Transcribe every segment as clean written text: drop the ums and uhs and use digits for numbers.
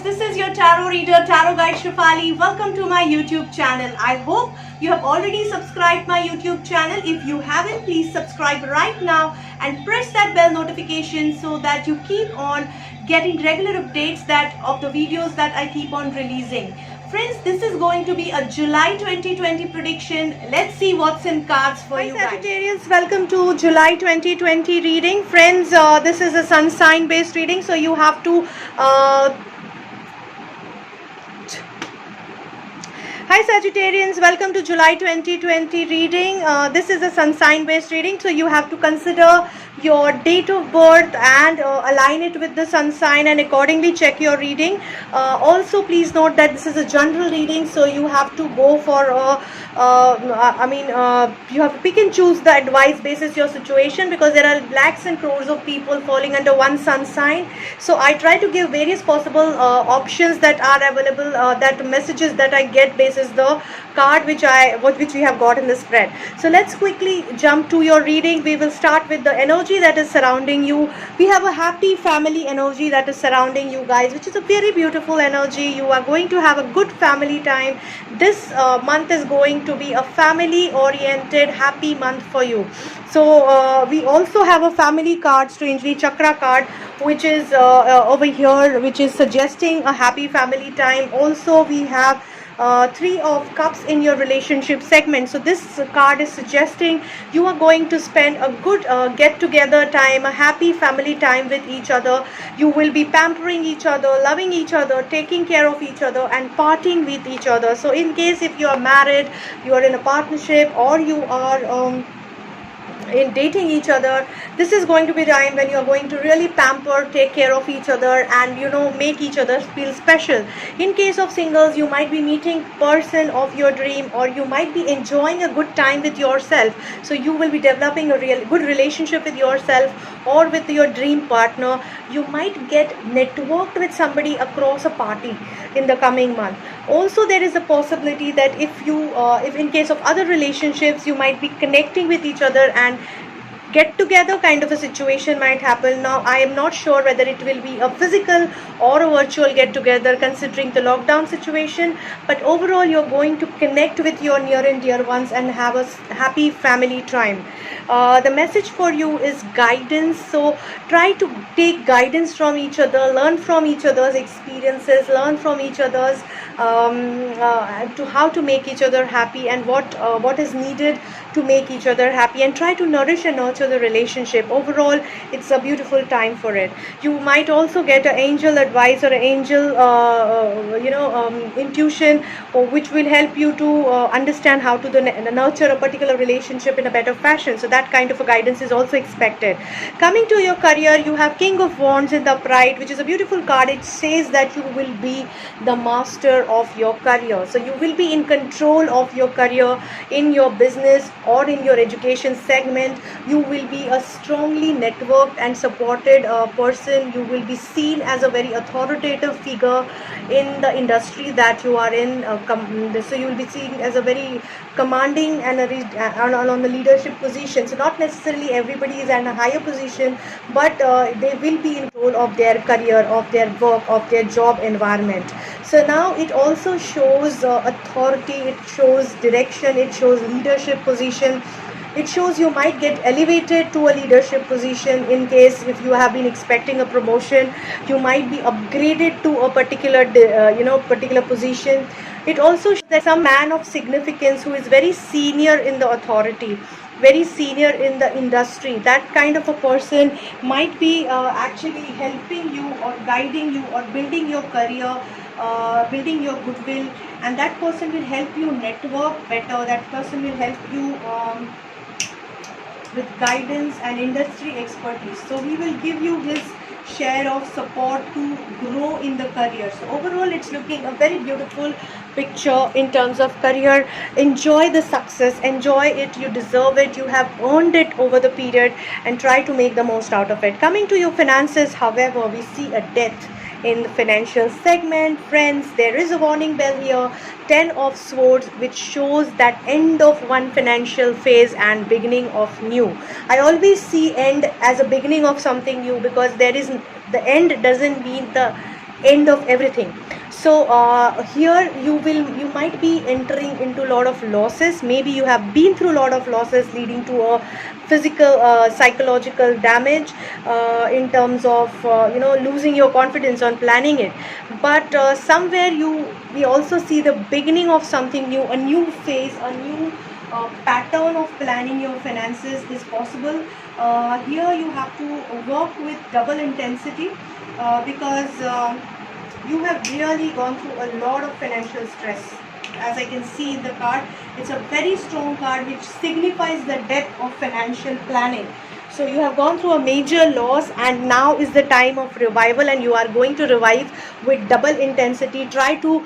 this is your tarot reader, tarot guide Shefali. Welcome to my YouTube channel. I hope you have already subscribed my YouTube channel. If you haven't, please subscribe right now and press that bell notification so that you keep on getting regular updates of the videos that I keep on releasing. Friends, this is going to be a July 2020 prediction. Let's see what's in cards for you guys. Sagittarians, welcome to July 2020 reading. Friends, this is a sun sign based reading, so you have to Hi Sagittarians, welcome to July 2020 reading. This is a sun sign based reading, so you have to consider your date of birth and align it with the sun sign and accordingly check your reading. Also, please note that this is a general reading, so you have to go for you have to pick and choose the advice basis your situation, because there are lakhs and crores of people falling under one sun sign. So I try to give various possible options that are available, that messages that I get basis the card which we have got in the spread. So let's quickly jump to your reading. We will start with the energy that is surrounding you. We have a happy family energy that is surrounding you guys, which is a very beautiful energy. You are going to have a good family time. This month is going to be a family oriented happy month for you. So we also have a family card, strangely chakra card, which is over here, which is suggesting a happy family time. Also we have Three of Cups in your relationship segment. So this card is suggesting you are going to spend a good get together time, a happy family time with each other. You will be pampering each other, loving each other, taking care of each other and partying with each other. So in case if you are married, you are in a partnership, or you are in dating each other, this is going to be time when you are going to really pamper, take care of each other and make each other feel special. In case of singles, you might be meeting person of your dream, or you might be enjoying a good time with yourself. So you will be developing a real good relationship with yourself or with your dream partner. You might get networked with somebody across a party in the coming month. Also, there is a possibility that if in case of other relationships, you might be connecting with each other and get together kind of a situation might happen. Now I am not sure whether it will be a physical or a virtual get together considering the lockdown situation, but overall you're going to connect with your near and dear ones and have a happy family time. The message for you is guidance, so try to take guidance from each other, learn from each other's experiences, learn from each other's to how to make each other happy and what is needed to make each other happy, and try to nourish and nurture the relationship. Overall, it's a beautiful time for it. You might also get an angel advice or an angel intuition, which will help you to understand how to nurture a particular relationship in a better fashion. So that kind of a guidance is also expected. Coming to your career, you have King of Wands in the upright, which is a beautiful card. It says that you will be the master of your career. So you will be in control of your career in your business or in your education segment. You will be a strongly networked and supported person. You will be seen as a very authoritative figure in the industry that you are in. So you will be seen as a very commanding and on the leadership position. So not necessarily everybody is in a higher position, but they will be in control of their career, of their work, of their job environment. So now it also shows authority, it shows direction, it shows leadership position. It shows you might get elevated to a leadership position. In case if you have been expecting a promotion, you might be upgraded to a particular particular position. It also shows that some man of significance who is very senior in the authority, very senior in the industry, that kind of a person might be actually helping you or guiding you or building your career, building your goodwill, and that person will help you network better. That person will help you with guidance and industry expertise. So we will give you his share of support to grow in the career. So overall, it's looking a very beautiful picture in terms of career. Enjoy the success, enjoy it, you deserve it, you have earned it over the period, and try to make the most out of it. Coming to your finances, however, we see a death in the financial segment. Friends, there is a warning bell here. 10 of Swords, which shows that end of one financial phase and beginning of new. I always see end as a beginning of something new, because there is the end doesn't mean the end of everything. So here you might be entering into a lot of losses. Maybe you have been through a lot of losses leading to a physical, psychological damage in terms of losing your confidence on planning it. But somewhere we also see the beginning of something new, a new phase, a new pattern of planning your finances is possible. Here you have to work with double intensity because you have really gone through a lot of financial stress. As I can see in the card, it's a very strong card which signifies the depth of financial planning. So you have gone through a major loss, and now is the time of revival, and you are going to revive with double intensity. Try to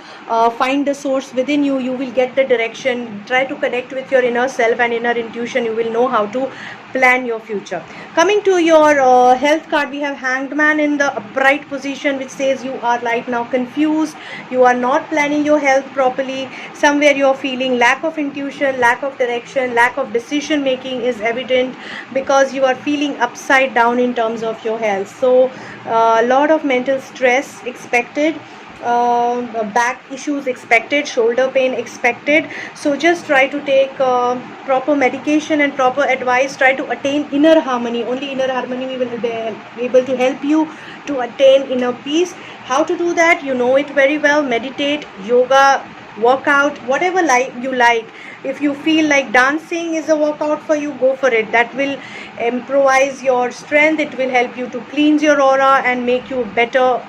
find the source within you. You will get the direction. Try to connect with your inner self and inner intuition. You will know how to plan your future. Coming to your health card, we have Hanged Man in the upright position, which says you are right now confused. You are not planning your health properly. Somewhere you are feeling lack of intuition, lack of direction, lack of decision making is evident because you are feeling upside down in terms of your health. So a lot of mental stress expected, back issues expected, shoulder pain expected. So just try to take proper medication and proper advice. Try to attain inner harmony. Only inner harmony will be able to help you to attain inner peace. How to do that? You know it very well. Meditate, yoga, workout, whatever you like. If you feel like dancing is a workout for you, go for it. That will improvise your strength. It will help you to cleanse your aura and make you better,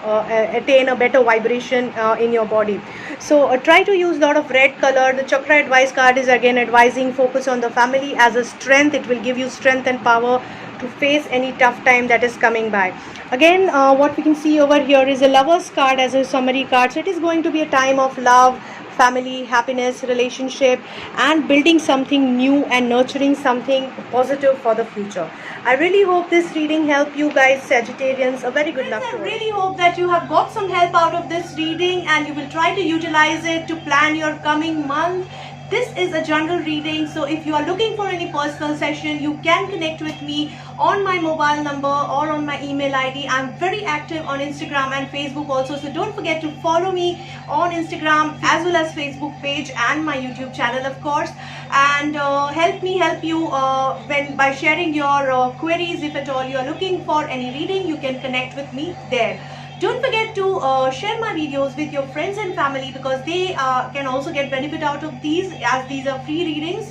attain a better vibration in your body. So try to use a lot of red color. The chakra advice card is again advising focus on the family as a strength. It will give you strength and power to face any tough time that is coming by. Again, what we can see over here is a lover's card as a summary card. So it is going to be a time of love, family, happiness, relationship, and building something new and nurturing something positive for the future. I really hope this reading helped you guys, Sagittarians. A very good luck to you. I really hope that you have got some help out of this reading and you will try to utilize it to plan your coming month. This is a general reading, so if you are looking for any personal session, you can connect with me on my mobile number or on my email ID. I'm very active on Instagram and Facebook also, so don't forget to follow me on Instagram as well as Facebook page and my YouTube channel, of course. And help me help you by sharing your queries. If at all you are looking for any reading, you can connect with me there. Don't forget to share my videos with your friends and family because they can also get benefit out of these, as these are free readings.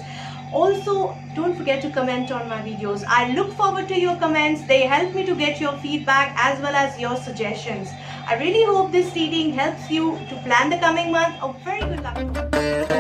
Also, don't forget to comment on my videos. I look forward to your comments. They help me to get your feedback as well as your suggestions. I really hope this reading helps you to plan the coming month. A very good luck.